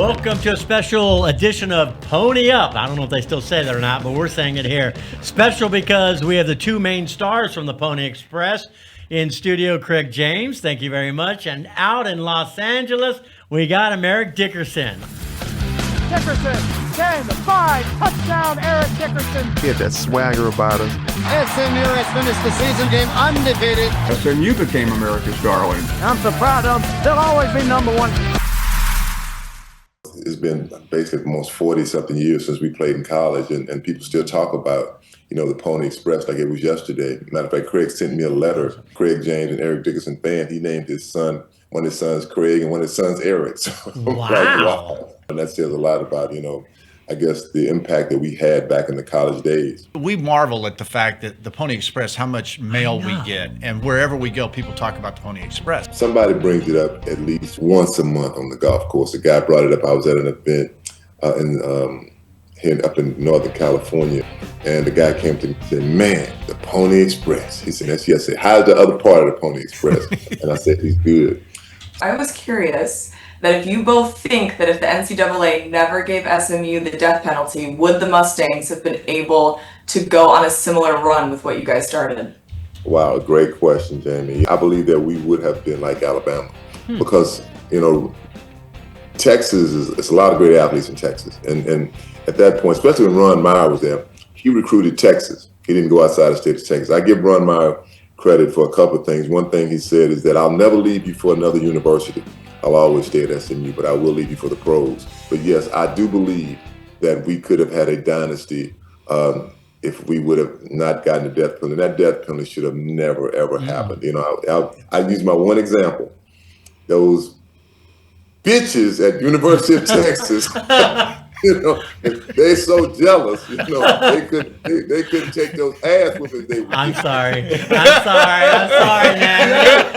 Welcome to a special edition of Pony Up. I don't know if they still say that or not, but we're saying it here. Special because we have the two main stars from the Pony Express in studio, Craig James. Thank you very much. And out in Los Angeles, we got Eric Dickerson. Dickerson, 10-5, touchdown, Eric Dickerson. He had that swagger about us. SMU has finished the season game undefeated. SMU became America's darling. I'm so proud of them. They'll always be number one. It's been basically almost 40-something years since we played in college, and people still talk about, the Pony Express like it was yesterday. Matter of fact, Craig sent me a letter. Craig James, an Eric Dickerson fan, he named one of his sons Craig and one of his sons Eric. So Wow. And that says a lot about, I guess the impact that we had back in the college days. We marvel at the fact that the Pony Express, how much mail we get, and wherever we go, people talk about the Pony Express. Somebody brings it up at least once a month on the golf course. A guy brought it up. I was at an event up in Northern California, and the guy came to me and said, "Man, the Pony Express." He said, "Yes." I said, "How's the other part of the Pony Express?" And I said, "He's good." I was curious that if you both think that if the NCAA never gave SMU the death penalty, would the Mustangs have been able to go on a similar run with what you guys started? Wow, great question, Jamie. I believe that we would have been like Alabama because, Texas it's a lot of great athletes in Texas. And at that point, especially when Ron Meyer was there, he recruited Texas. He didn't go outside the state of Texas. I give Ron Meyer credit for a couple of things. One thing he said is that I'll never leave you for another university. I'll always stay at SMU, but I will leave you for the pros. But yes, I do believe that we could have had a dynasty if we would have not gotten the death penalty. That death penalty should have never, ever happened. I use my one example. Those bitches at University of Texas, they're so jealous. They couldn't take those ass whippings they would. I'm sorry, man.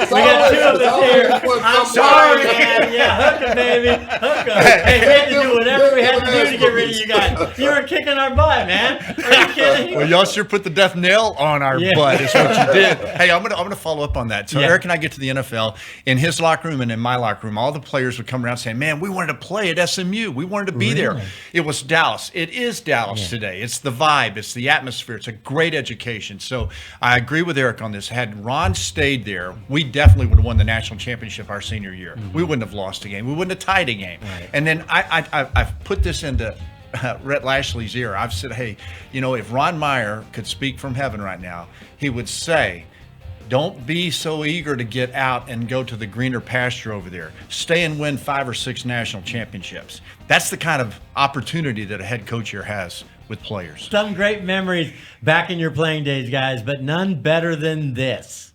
We got two of us here. I'm sorry, man. Yeah, hook 'em, baby. Hook 'em. Hey, we had to do whatever we had to do to get rid of you guys. You were kicking our butt, man. Are you kidding? Well, y'all sure put the death nail on our butt is what you did. Hey, I'm gonna follow up on that. So Eric and I get to the NFL. In his locker room and in my locker room, all the players would come around saying, "Man, we wanted to play at SMU. We wanted to be there." It was Dallas. It is Dallas today. It's the vibe. It's the atmosphere. It's a great education. So I agree with Eric on this. Had Ron stayed there, we definitely would have won the national championship our senior year. We wouldn't have lost a game. We wouldn't have tied a game. Right. And then I've put this into Rhett Lashley's ear. I've said, hey, if Ron Meyer could speak from heaven right now, he would say, don't be so eager to get out and go to the greener pasture over there. Stay and win 5 or 6 national championships. That's the kind of opportunity that a head coach here has with players. Some great memories back in your playing days, guys, but none better than this.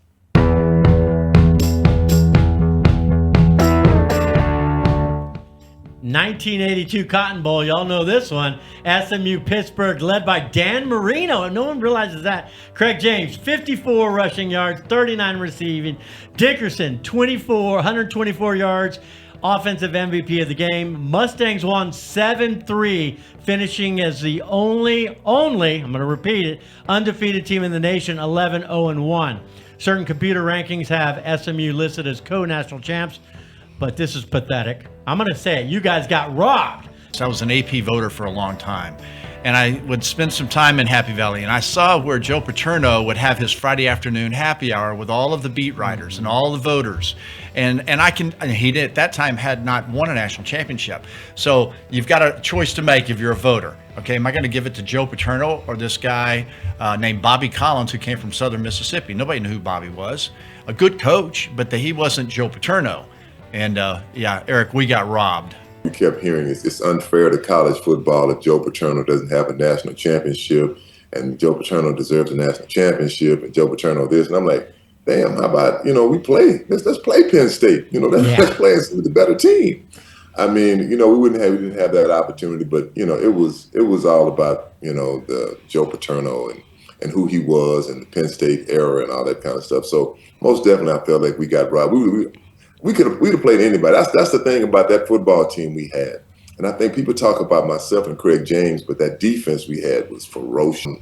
1982 Cotton Bowl, y'all know this one. SMU Pittsburgh, led by Dan Marino, and no one realizes that. Craig James, 54 rushing yards, 39 receiving. Dickerson, 124 yards, offensive MVP of the game. Mustangs won 7-3, finishing as the only, I'm going to repeat it, undefeated team in the nation, 11-0-1. Certain computer rankings have SMU listed as co-national champs, but this is pathetic. I'm going to say it. You guys got robbed. I was an AP voter for a long time, and I would spend some time in Happy Valley, and I saw where Joe Paterno would have his Friday afternoon happy hour with all of the beat writers and all the voters. And he did, at that time had not won a national championship. So you've got a choice to make if you're a voter. Okay, am I going to give it to Joe Paterno or this guy named Bobby Collins who came from Southern Mississippi? Nobody knew who Bobby was. A good coach, but he wasn't Joe Paterno. And Eric, we got robbed. We kept hearing it's unfair to college football if Joe Paterno doesn't have a national championship, and Joe Paterno deserves a national championship, and Joe Paterno this. And I'm like, damn, how about, we play. Let's play Penn State. Let's play with the better team. I mean, we didn't have that opportunity, but it was all about, the Joe Paterno and who he was and the Penn State era and all that kind of stuff. So most definitely I felt like we got robbed. We'd have played anybody. That's the thing about that football team we had. And I think people talk about myself and Craig James, but that defense we had was ferocious.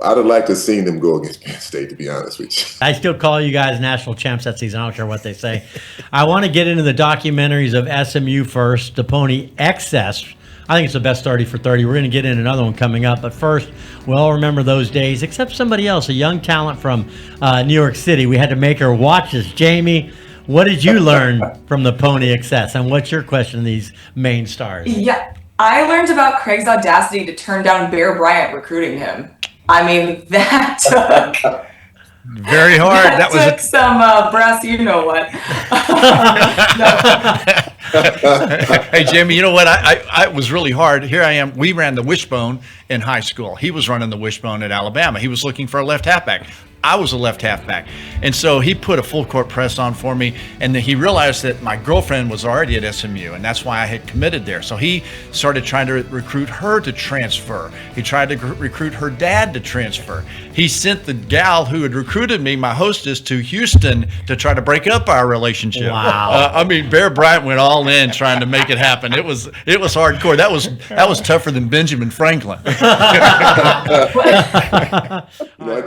I'd have liked to have seen them go against Penn State, to be honest with you. I still call you guys national champs that season. I don't care what they say. I want to get into the documentaries of SMU first. The Pony Excess. I think it's the best 30 for 30. We're going to get in another one coming up. But first, we all remember those days, except somebody else, a young talent from New York City. We had to make her watch this. Jamie, what did you learn from the Pony Excess? And what's your question of these main stars? Yeah, I learned about Craig's audacity to turn down Bear Bryant recruiting him. I mean, that took very hard. That was took some brass, you know what. Hey, Jimmy, you know what? I it was really hard. Here I am. We ran the wishbone in high school. He was running the wishbone at Alabama. He was looking for a left halfback. I was a left halfback. And so he put a full court press on for me. And then he realized that my girlfriend was already at SMU, and that's why I had committed there. So he started trying to recruit her to transfer. He tried to recruit her dad to transfer. He sent the gal who had recruited me, my hostess, to Houston to try to break up our relationship. Wow. I mean, Bear Bryant went all in trying to make it happen. It was hardcore. That was tougher than Benjamin Franklin.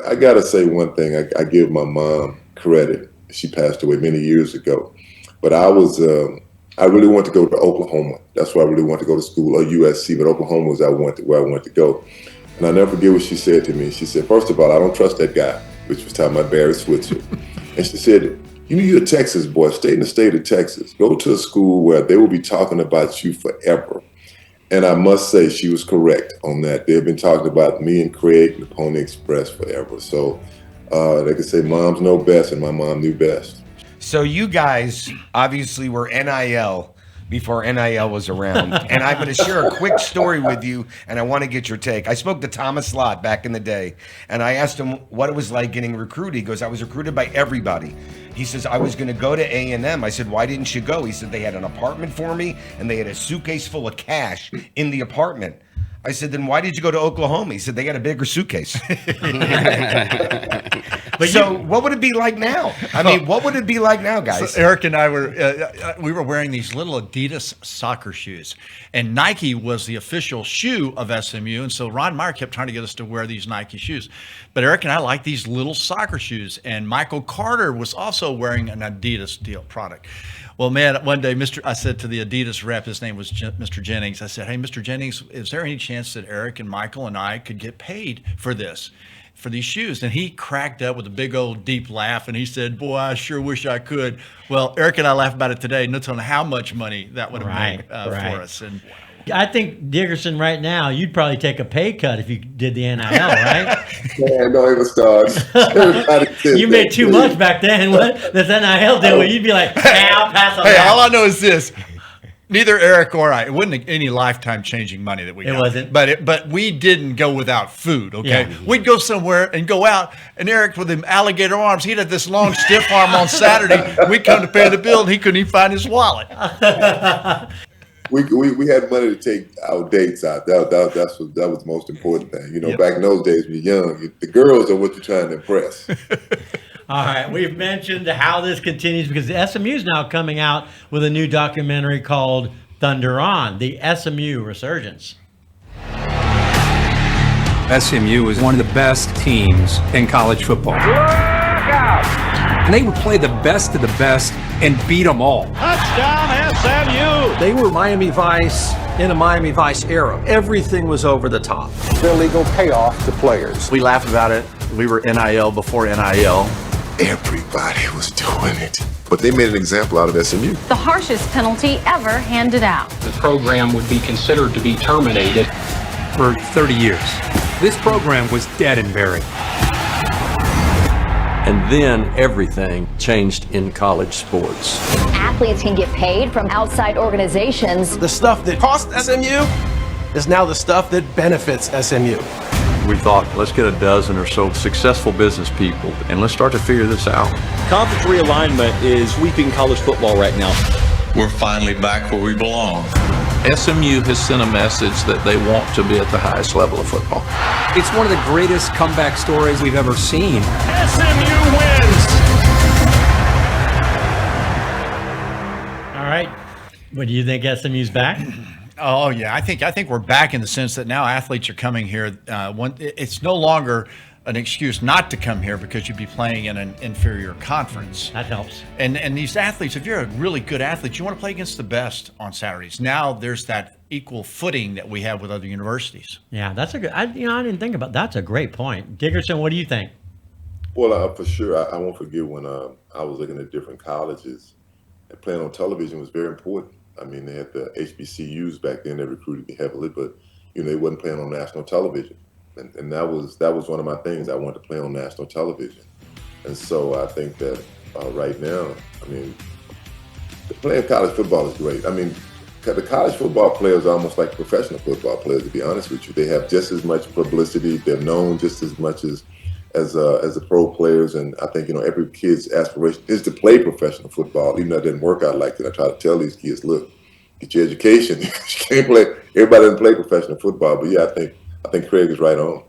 I got to say one thing. I give my mom credit. She passed away many years ago. But I really wanted to go to Oklahoma. That's why I really wanted to go to school, or USC, but Oklahoma was where I wanted to go. And I'll never forget what she said to me. She said, first of all, I don't trust that guy, which was talking about Barry Switzer. And she said, you're a Texas boy. Stay in the state of Texas. Go to a school where they will be talking about you forever. And I must say she was correct on that. They've been talking about me and Craig and the Pony Express forever. So like I say, moms know best, and my mom knew best. So you guys obviously were NIL before NIL was around. And I'm going to share a quick story with you, and I want to get your take. I spoke to Thomas Lott back in the day, and I asked him what it was like getting recruited. He goes, I was recruited by everybody. He says, I was going to go to A&M. I said, why didn't you go? He said, they had an apartment for me, and they had a suitcase full of cash in the apartment. I said, then why did you go to Oklahoma? He said, they got a bigger suitcase. But so what would it be like now? I mean, what would it be like now, guys? So Eric and I we were wearing these little Adidas soccer shoes, and Nike was the official shoe of SMU. And so Ron Meyer kept trying to get us to wear these Nike shoes. But Eric and I like these little soccer shoes. And Michael Carter was also wearing an Adidas product. Well, man, one day, I said to the Adidas rep, his name was Mr. Jennings. I said, hey, Mr. Jennings, is there any chance that Eric and Michael and I could get paid for these shoes? And he cracked up with a big old deep laugh, and he said, boy, I sure wish I could. Well, Eric and I laugh about it today, no telling how much money that would have made for us. And I think, Dickerson, right now, you'd probably take a pay cut if you did the NIL, right? Yeah, don't even start. You made too much back then. What this NIL deal? You'd be like, hey, I'll pass on that. All I know is this. Neither Eric or I, it wasn't any lifetime changing money that we got. It wasn't. But we didn't go without food, okay? Yeah. We'd go somewhere and go out, and Eric with them alligator arms, he'd have this long stiff arm on Saturday. We'd come to pay the bill, and he couldn't even find his wallet. We had money to take our dates out. That was the most important thing. You know, back in those days when you're young, the girls are what you're trying to impress. All right, we've mentioned how this continues because the SMU is now coming out with a new documentary called Thunder On, the SMU Resurgence. SMU is one of the best teams in college football. And they would play the best of the best and beat them all. Touchdown, SMU! They were Miami Vice in a Miami Vice era. Everything was over the top. Illegal payoff to players. We laughed about it. We were NIL before NIL. Everybody was doing it. But they made an example out of SMU. The harshest penalty ever handed out. The program would be considered to be terminated. For 30 years. This program was dead and buried. And then everything changed in college sports. Athletes can get paid from outside organizations. The stuff that cost SMU is now the stuff that benefits SMU. We thought, let's get a dozen or so successful business people and let's start to figure this out. Conference realignment is sweeping college football right now. We're finally back where we belong. SMU has sent a message that they want to be at the highest level of football. It's one of the greatest comeback stories we've ever seen. SMU wins! All right. What do you think, SMU's back? Oh yeah, I think we're back in the sense that now athletes are coming here. It's no longer an excuse not to come here because you'd be playing in an inferior conference. That helps. And these athletes, if you're a really good athlete, you want to play against the best on Saturdays. Now there's that equal footing that we have with other universities. Yeah, that's a good. I didn't think about. That's a great point, Dickerson. What do you think? Well, for sure, I won't forget when I was looking at different colleges, and playing on television was very important. I mean, they had the HBCUs back then that recruited me heavily, but they wasn't playing on national television, and that was one of my things. I wanted to play on national television, and so I think that right now, I mean, playing college football is great. I mean, the college football players are almost like professional football players. To be honest with you, they have just as much publicity. They're known just as much as the pro players, and I think every kid's aspiration is to play professional football. Even though it didn't work out like that, I try to tell these kids, look, get your education. You can't play. Everybody doesn't play professional football, but yeah, I think Craig is right on.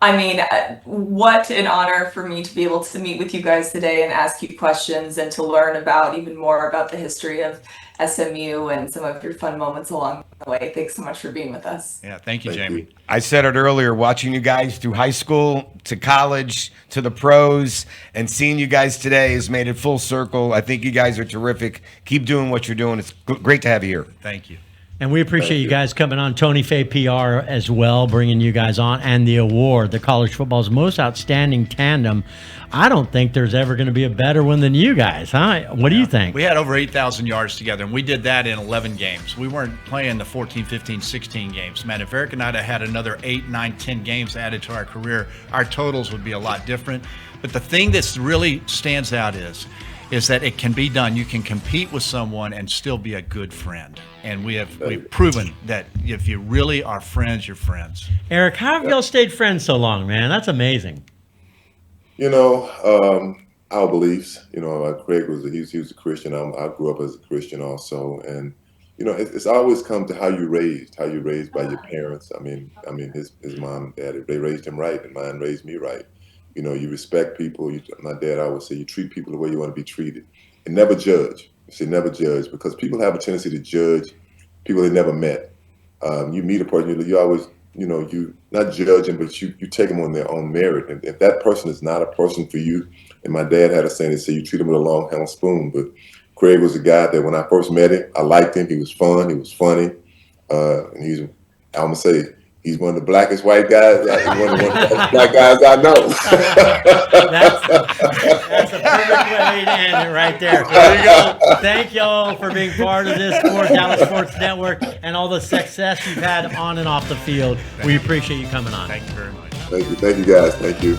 I mean, what an honor for me to be able to meet with you guys today and ask you questions and to learn even more about the history of SMU and some of your fun moments along the way. Thanks so much for being with us. Yeah, thank you, Jamie. I said it earlier, watching you guys through high school to college to the pros and seeing you guys today has made it full circle. I think you guys are terrific. Keep doing what you're doing. It's great to have you here. Thank you. And we appreciate you guys coming on. Tony Fay PR as well, bringing you guys on, and the award, the college football's most outstanding tandem. I don't think there's ever going to be a better one than you guys, huh? What do you think? We had over 8,000 yards together, and we did that in 11 games. We weren't playing the 14, 15, 16 games. Man, if Eric and I had had another 8, 9, 10 games added to our career, our totals would be a lot different. But the thing that really stands out is that it can be done. You can compete with someone and still be a good friend. And we've proven that if you really are friends, you're friends. Eric, how have y'all stayed friends so long, man? That's amazing. Our beliefs. Craig was a Christian. I grew up as a Christian also, and it's always come to how you raised by your parents. I mean, his mom and dad, they raised him right, and mine raised me right. You respect people. My dad always say you treat people the way you want to be treated, and never judge. You say never judge, because people have a tendency to judge people they never met. You meet a person, you always, you not judging, but you take them on their own merit. And if that person is not a person for you, and my dad had a saying, he said, you treat him with a long handled spoon. But Craig was a guy that when I first met him, I liked him. He was fun. He was funny. And I'm going to say, he's one of the blackest white guys. One of the black guys I know. That's a perfect way to end it right there. There you go. Thank y'all for being part of this Dallas Sports Network and all the success you've had on and off the field. We appreciate you coming on. Thank you very much. Thank you guys. Thank you.